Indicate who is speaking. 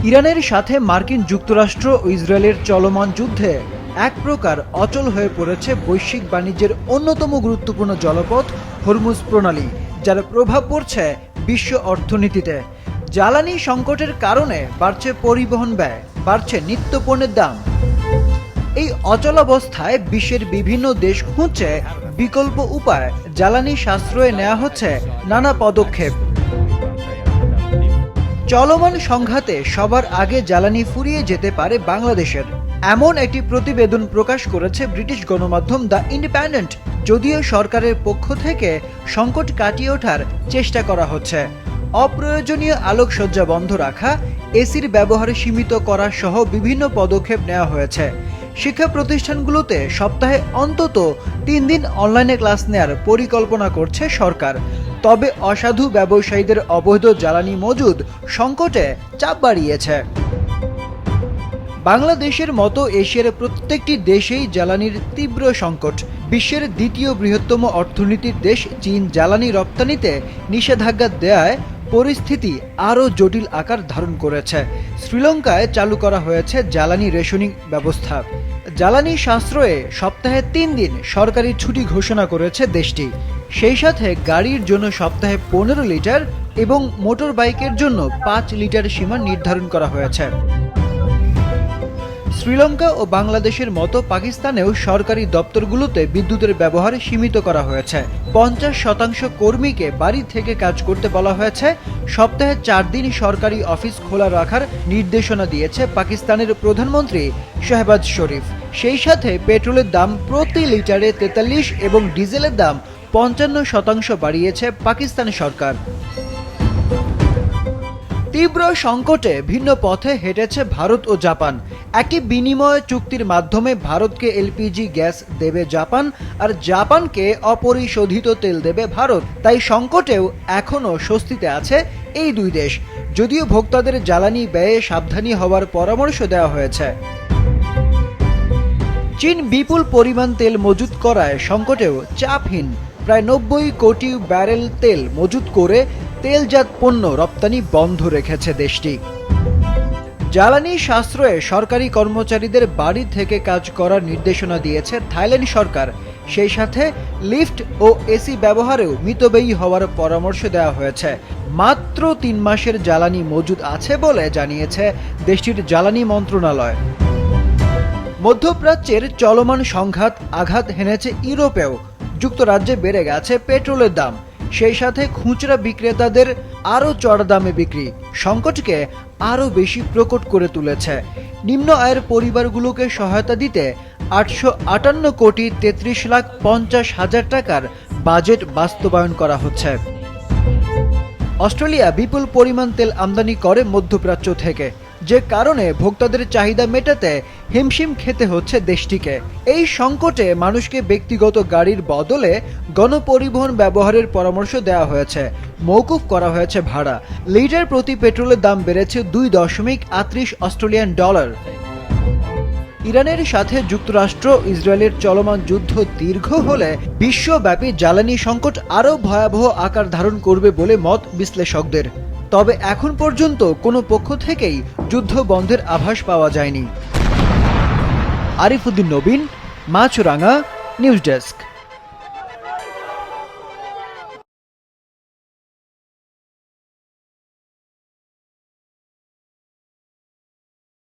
Speaker 1: ইরানের সাথে মার্কিন যুক্তরাষ্ট্র ও ইসরায়েলের চলমান যুদ্ধে এক প্রকার অচল হয়ে পড়েছে বৈশ্বিক বাণিজ্যের অন্যতম গুরুত্বপূর্ণ জলপথ হরমুজ প্রণালী, যার প্রভাব পড়ছে বিশ্ব অর্থনীতিতে। জ্বালানি সংকটের কারণে বাড়ছে পরিবহন ব্যয়, বাড়ছে নিত্যপণ্যের দাম। এই অচলাবস্থায় বিশ্বের বিভিন্ন দেশ খুঁজছে বিকল্প উপায়। জ্বালানি সাশ্রয়ে নেওয়া হচ্ছে নানা পদক্ষেপ। চলমান সংঘাতে সবার আগে জ্বালানি ফুরিয়ে যেতে পারে বাংলাদেশের, এমন একটি প্রতিবেদন প্রকাশ করেছে ব্রিটিশ গণমাধ্যম দ্য ইন্ডিপেন্ডেন্ট। যদিও সরকারের পক্ষ থেকে সংকট কাটিয়ে ওঠার চেষ্টা করা হচ্ছে, অপ্রয়োজনীয় আলোকসজ্জা বন্ধ রাখা, এসির ব্যবহার সীমিত করা সহ বিভিন্ন পদক্ষেপ নেওয়া হয়েছে। শিক্ষা প্রতিষ্ঠানগুলোতে সপ্তাহে অন্তত 3 দিন অনলাইনে ক্লাস নেয়ার পরিকল্পনা করছে সরকার। তবে অসাধু ব্যবসায়ীদের অবৈধ জ্বালানি মজুদ সংকটে চাপ বাড়িয়েছে। বাংলাদেশের মতো এশিয়ার প্রত্যেকটি দেশেই জ্বালানির তীব্র সংকট। বিশ্বের দ্বিতীয় বৃহত্তম অর্থনীতির দেশ চীন জ্বালানি রপ্তানিতে নিষেধাজ্ঞা দেয়ায় পরিস্থিতি আরও জটিল আকার ধারণ করেছে। শ্রীলঙ্কায় চালু করা হয়েছে জ্বালানি রেশনিং ব্যবস্থা। জ্বালানি সাশ্রয়ে সপ্তাহে 3 দিন সরকারি ছুটি ঘোষণা করেছে দেশটি। সেই সাথে গাড়ির জন্য সপ্তাহে 15 লিটার এবং মোটর বাইকের জন্য 5 লিটার সীমা নির্ধারণ করা হয়েছে। শ্রীলঙ্কা ও বাংলাদেশের মতো পাকিস্তানেও সরকারি দপ্তরগুলোতে বিদ্যুতের ব্যবহার সীমিত করা হয়েছে। 50% কর্মীকে বাড়ি থেকে কাজ করতে বলা হয়েছে। সপ্তাহে 4 দিন সরকারি অফিস খোলা রাখার নির্দেশনা দিয়েছে পাকিস্তানের প্রধানমন্ত্রী শাহবাজ শরীফ। সেই সাথে পেট্রোলের দাম প্রতি লিটারে 43 এবং ডিজেলের দাম 55% বাড়িয়েছে পাকিস্তান সরকার। তীব্র সংকটে ভিন্ন পথে হেঁটেছে ভারত ও জাপান। একটি বিনিময় চুক্তির মাধ্যমে ভারতকে এলপিজি গ্যাস দেবে জাপান, আর জাপানকে অপরিশোধিত তেল দেবে ভারত। তাই সংকটেও এখনও স্বস্তিতে আছে এই দুই দেশ, যদিও ভোক্তাদের জ্বালানি ব্যয়ে সাবধানী হওয়ার পরামর্শ দেওয়া হয়েছে। চীন বিপুল পরিমাণ তেল মজুত করায় সংকটেও চাপহীন। প্রায় 90 কোটি ব্যারেল তেল মজুত করে তেলজাত পণ্য রপ্তানি বন্ধ রেখেছে দেশটি। জ্বালানি সাশ্রয়ে সরকারি কর্মচারীদের বাড়ি থেকে কাজ করার নির্দেশনা দিয়েছে থাইল্যান্ড সরকার। সেই সাথে লিফট ও এসি ব্যবহারেও মিতব্যয়ী হওয়ার পরামর্শ দেওয়া হয়েছে। মাত্র 3 মাসের জ্বালানি মজুদ আছে বলে জানিয়েছে দেশটির জ্বালানি মন্ত্রণালয়। মধ্যপ্রাচ্যের চলমান সংঘাত আঘাত হেনেছে ইউরোপেও। যুক্তরাজ্যে বেড়ে গেছে পেট্রোলের দাম। সেই সাথে খুচরা বিক্রেতাদের আরও চড়া দামে বিক্রি সংকটকে আরও বেশি প্রকট করে তুলেছে। নিম্ন আয়ের পরিবারগুলোকে সহায়তা দিতে 858 কোটি 33,50,000 টাকার বাজেট বাস্তবায়ন করা হচ্ছে। অস্ট্রেলিয়া বিপুল পরিমাণ তেল আমদানি করে মধ্যপ্রাচ্য থেকে, যে কারণে ভোক্তাদের চাহিদা মেটাতে হিমশিম খেতে হচ্ছে দেশটিকে। এই সংকটে মানুষকে ব্যক্তিগত গাড়ির বদলে গণপরিবহন ব্যবহারের পরামর্শ দেওয়া হয়েছে। মওকুফ করা হয়েছে ভাড়া। লিটার প্রতি পেট্রোলের দাম বেড়েছে 2.38 অস্ট্রেলিয়ান ডলার। ইরানের সাথে যুক্তরাষ্ট্র ইসরায়েলের চলমান যুদ্ধ দীর্ঘ হলে বিশ্বব্যাপী জ্বালানি সংকট আরও ভয়াবহ আকার ধারণ করবে বলে মত বিশ্লেষকদের। তবে এখন পর্যন্ত কোনো পক্ষ থেকেই যুদ্ধ বন্ধের আভাস পাওয়া যায়নি। আরিফুদ্দিন নবীন, মাছরাঙা, নিউজ ডেস্ক।